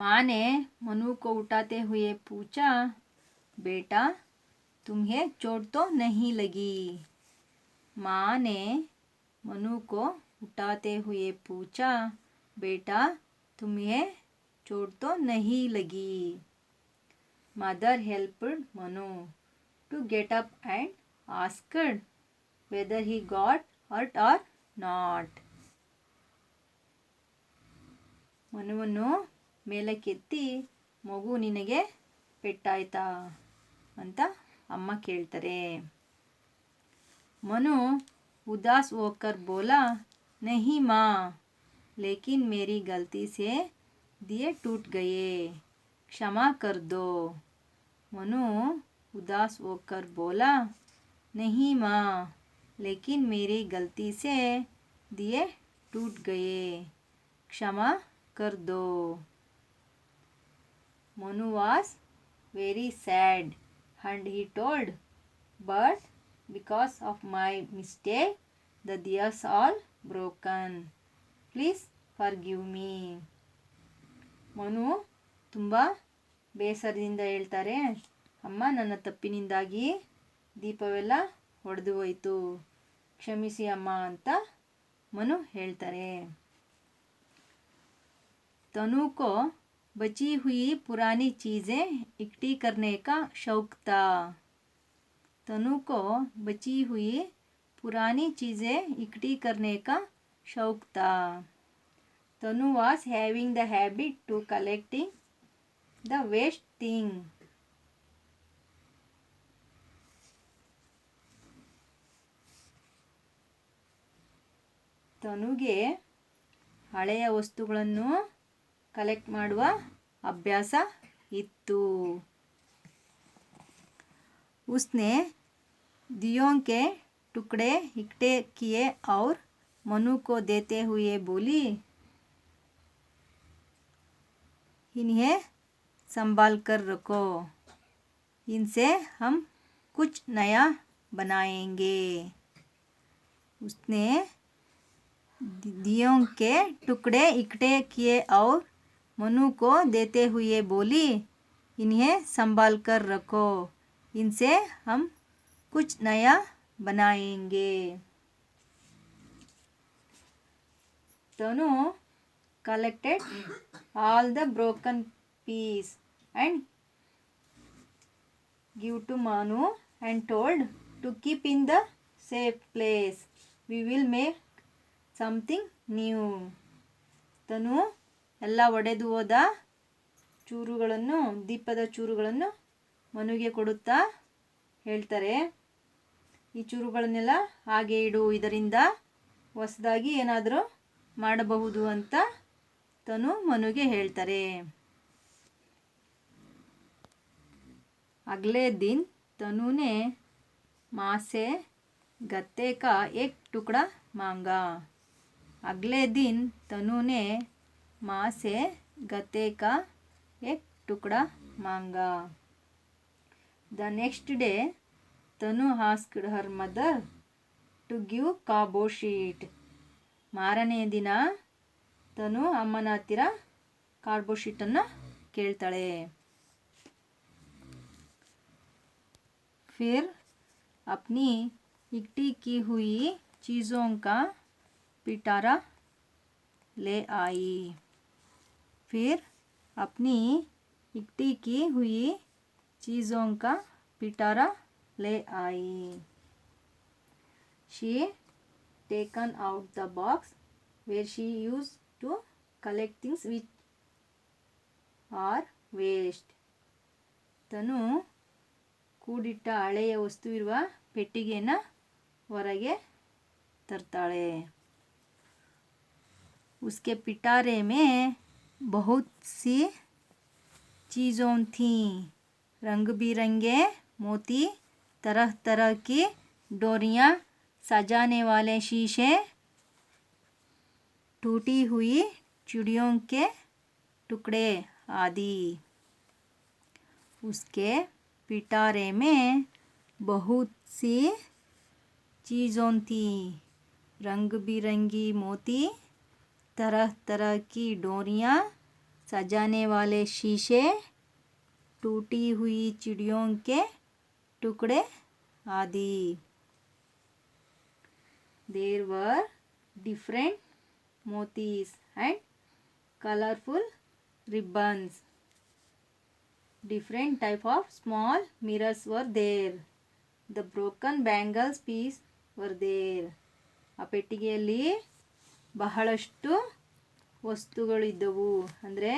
माँ ने मनु को उठाते हुए पूछा, बेटा तुम्हें चोट तो नहीं लगी? माँ ने मनु को उठाते हुए पूछा, बेटा तुम्हें चोट तो नहीं लगी? Mother helped Manu to get up and asked whether he got hurt or not. ಮನುವನ್ನು ಮೇಲಕ್ಕೆತ್ತಿ, ಮಗು ನಿನಗೆ ಪೆಟ್ಟಾಯ್ತಾ ಅಂತ ಅಮ್ಮ ಕೇಳ್ತಾರೆ. मनु उदास होकर बोला, नहीं माँ, लेकिन मेरी गलती से दिए टूट गए, क्षमा कर दो. मनु उदास होकर बोला, नहीं माँ, लेकिन मेरी गलती से दिए टूट गए, क्षमा कर दो. Manu was very sad and he told, but because of my mistake the diyas all broken. Please forgive me. Manu ತುಂಬ ಬೇಸರದಿಂದ ಹೇಳ್ತಾರೆ, ಅಮ್ಮ ನನ್ನ ತಪ್ಪಿನಿಂದಾಗಿ ದೀಪವೆಲ್ಲ ಒಡೆದು ಹೋಯಿತು, ಕ್ಷಮಿಸಿ ಅಮ್ಮ ಅಂತ ಮನು ಹೇಳ್ತಾರೆ. तनु को बची हुई पुरानी चीज़ें इकट्ठी करने का शौक था. तनु को बची हुई पुरानी चीज़ें इकट्ठी करने का शौक था. तनु was having the habit to collecting the waste thing. ತನುಗೆ ಹಳೆಯ ವಸ್ತುಗಳನ್ನು ಕಲೆಕ್ಟ್ ಮಾಡುವ ಅಭ್ಯಾಸ ಇತ್ತು. उसने दियों के टुकड़े इकट्ठे किए और मनु को देते हुए बोली, इन्हें संभाल कर रखो, इनसे हम कुछ नया बनाएंगे. उसने दियों के टुकड़े इकट्ठे किए और मनु को देते हुए बोली, इन्हें संभाल कर रखो, इनसे हम कुछ नया बनाएंगे. तनु collected all the broken pieces and gave to Manu and told to keep in the safe place. We will make something new. ತನು ಎಲ್ಲ ಒಡೆದು ಹೋದ ಚೂರುಗಳನ್ನು, ದೀಪದ ಚೂರುಗಳನ್ನು ಮನುಗೆ ಕೊಡುತ್ತಾ ಹೇಳ್ತಾರೆ, ಈ ಚೂರುಗಳನ್ನೆಲ್ಲ ಹಾಗೆ ಇಡು, ಇದರಿಂದ ಹೊಸದಾಗಿ ಏನಾದರೂ ಮಾಡಬಹುದು ಅಂತ ತನು ಮನುಗೆ ಹೇಳ್ತಾರೆ. अगले दिन तनु ने माँ से गत्ते का एक टुकड़ा मांगा. अगले दिन तनु ने माँ से गत्ते का एक टुकड़ा मांगा. The next day Tanu asked her mother to give cardboard sheet. ಮಾರನೇ ದಿನ ತನು ಅಮ್ಮನ ಹತ್ತಿರ ಕಾರ್ಡ್ಬೋರ್ಡ್ ಶೀಟನ್ನು ಕೇಳ್ತಾಳೆ. फिर अपनी इकट्ठी की हुई चीज़ों का पिटारा ले आई. फिर अपनी इकट्ठी की हुई चीज़ों का पिटारा ले आई. She taken out the box where she used to collect things which are waste. ತನು ಕೂಡಿಟ್ಟ ಹಳೆಯ ವಸ್ತು ಇರುವ ಪೆಟ್ಟಿಗೆಯನ್ನು ಹೊರಗೆ ತರ್ತಾಳೆ. उसके पिटारे में बहुत सी चीज़ों थी. रंग बिरंगे मोती, तरह तरह की डोरियाँ, सजाने वाले शीशे, टूटी हुई चिड़ियों के टुकड़े आदि. उसके पिटारे में बहुत सी चीज़ों थी. रंग बिरंगी मोती, तरह तरह की डोरियाँ, सजाने वाले शीशे, टूटी हुई चिड़ियों के टुकड़े आदि. There were different motifs and colorful ribbons. Different type of small mirrors were there. The broken bangles piece were there. ಆ ಪೆಟ್ಟಿಗೆಯಲ್ಲಿ ಬಹಳಷ್ಟು ವಸ್ತುಗಳಿದ್ದವು. ಅಂದರೆ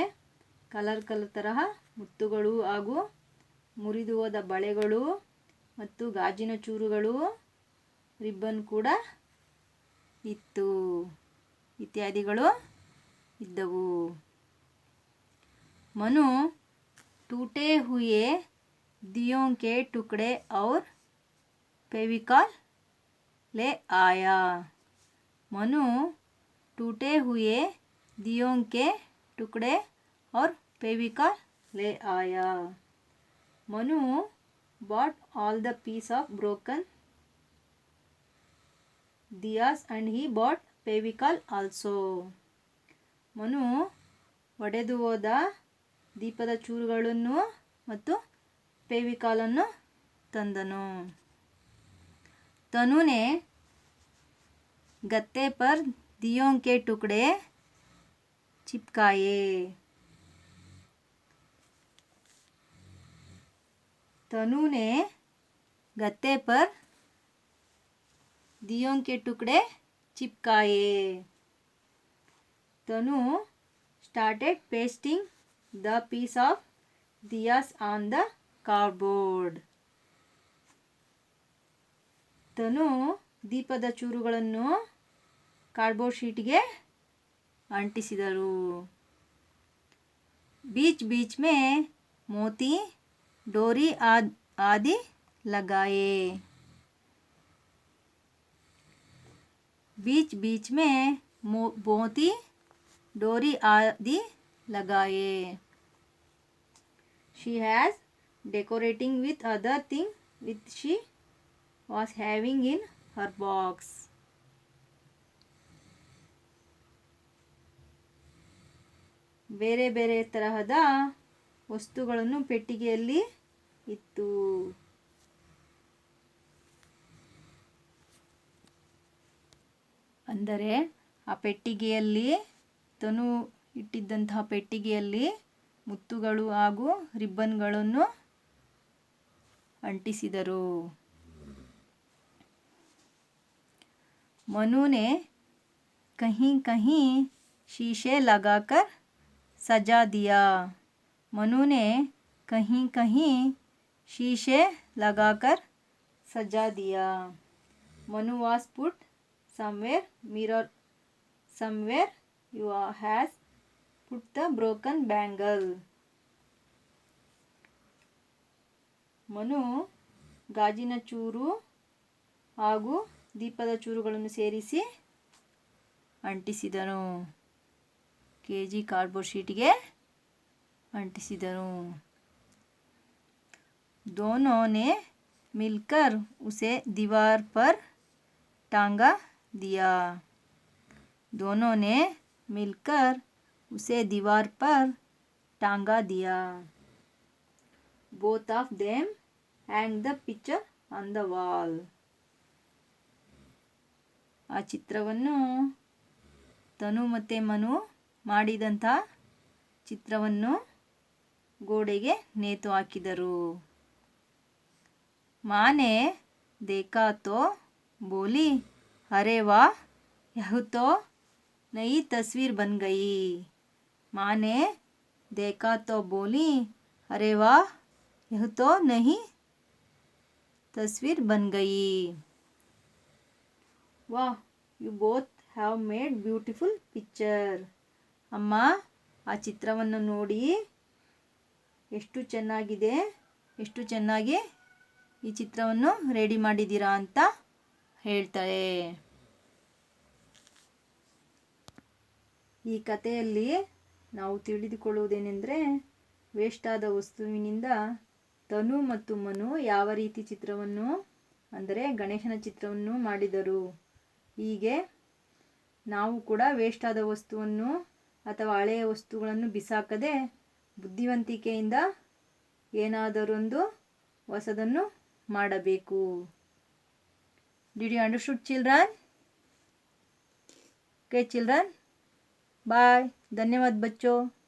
ಕಲರ್ ತರಹ ಮುತ್ತುಗಳು ಹಾಗೂ ಮುರಿದು ಹೋದ ಬಳೆಗಳು ಮತ್ತು ಗಾಜಿನ ಚೂರುಗಳು, ರಿಬ್ಬನ್ ಕೂಡ ಇತ್ತು, ಇತ್ಯಾದಿಗಳು ಇದ್ದವು. मनु टूटे हुए दियों के टुकड़े और फेविकॉल ले आया. मनु टूटे हुए दियों के टुकड़े और फेविकॉल ले आया. Manu bought all the piece of broken diyas and he bought Fevicol also. Manu ಒಡೆದು ಹೋದ ದೀಪದ ಚೂರುಗಳನ್ನು ಮತ್ತು ಫೆವಿಕಾಲನ್ನು ತಂದನು. तनु ने गत्ते पर दियों के टुकड़े चिपकाए. तनु ने गत्ते पर दियों के टुकड़े चिपकाए. तनु started pasting the piece of diyas on the cardboard. तनु ದೀಪದ ಚೂರುಗಳನ್ನು ಕಾರ್ಡ್ಬೋರ್ಡ್ ಶೀಟ್ಗೆ ಅಂಟಿಸಿದರು. बीच बीच में मोती डोरी आदि लगाए. बीच बीच में मोती डोरी आदि लगाए. She has decorating with other thing which she was having in her box. ಬೇರೆ ಬೇರೆ ತರಹದ ವಸ್ತುಗಳನ್ನು ಪೆಟ್ಟಿಗೆಯಲ್ಲಿ ಇತ್ತು. ಅಂದರೆ ಆ ಪೆಟ್ಟಿಗೆಯಲ್ಲಿ ತನು ಇಟ್ಟಿದ್ದಂತಹ ಪೆಟ್ಟಿಗೆಯಲ್ಲಿ ಮುತ್ತುಗಳು ಹಾಗೂ ರಿಬ್ಬನ್ಗಳನ್ನು ಅಂಟಿಸಿದರು. मनु ने कहीं कहीं शीशे लगाकर सजा दिया. मनु ने कहीं कहीं शीशे लगाकर सजा दिया. Manu was put somewhere mirror, somewhere you has put the broken bangle. Manu ಗಾಜಿನ ಚೂರು ಹಾಗೂ ದೀಪದ ಚೂರುಗಳನ್ನು ಸೇರಿಸಿ ಅಂಟಿಸಿದನು. KG cardboard ಶೀಟ್ಗೆ ಅಂಟಿಸಿದನು. दोनों ने मिलकर उसे दीवार पर टांगा दिया. दोनों ने मिलकर उसे दीवार पर टांगा दिया. Both of them hang the picture on the wall. ಆ ಚಿತ್ರವನ್ನು ತನು ಮತ್ತು ಮನು ಮಾಡಿದಂಥ ಚಿತ್ರವನ್ನು ಗೋಡೆಗೆ ನೇತು ಹಾಕಿದರು. माँ ने देखा तो बोली, अरे वाह, यह तो नई तस्वीर बन गई. माँ ने देखा तो बोली, अरे वाह, यह तो नई तस्वीर बन गई. वाह, you both have made beautiful picture. ಅಮ್ಮ, ಆ ಚಿತ್ರವನ್ನು ನೋಡಿ ಎಷ್ಟು ಚೆನ್ನಾಗಿದೆ, ಎಷ್ಟು ಚೆನ್ನಾಗಿ ಈ ಚಿತ್ರವನ್ನು ರೆಡಿ ಮಾಡಿದ್ದೀರಾ ಅಂತ ಹೇಳ್ತಾಳೆ. ಈ ಕಥೆಯಲ್ಲಿ ನಾವು ತಿಳಿದುಕೊಳ್ಳುವುದೇನೆಂದರೆ, ವೇಸ್ಟ್ ಆದ ವಸ್ತುವಿನಿಂದ ತನು ಮತ್ತು ಮನು ಯಾವ ರೀತಿ ಚಿತ್ರವನ್ನು, ಅಂದರೆ ಗಣೇಶನ ಚಿತ್ರವನ್ನು ಮಾಡಿದರು. ಹೀಗೆ ನಾವು ಕೂಡ ವೇಸ್ಟ್ ಆದ ವಸ್ತುವನ್ನು ಅಥವಾ ಹಳೆಯ ವಸ್ತುಗಳನ್ನು ಬಿಸಾಕದೆ ಬುದ್ಧಿವಂತಿಕೆಯಿಂದ ಏನಾದರೊಂದು ಹೊಸದನ್ನು ಮಾಡಬೇಕು. Did you understood, children? Okay, children. Bye. धन्यवाद बच्चों.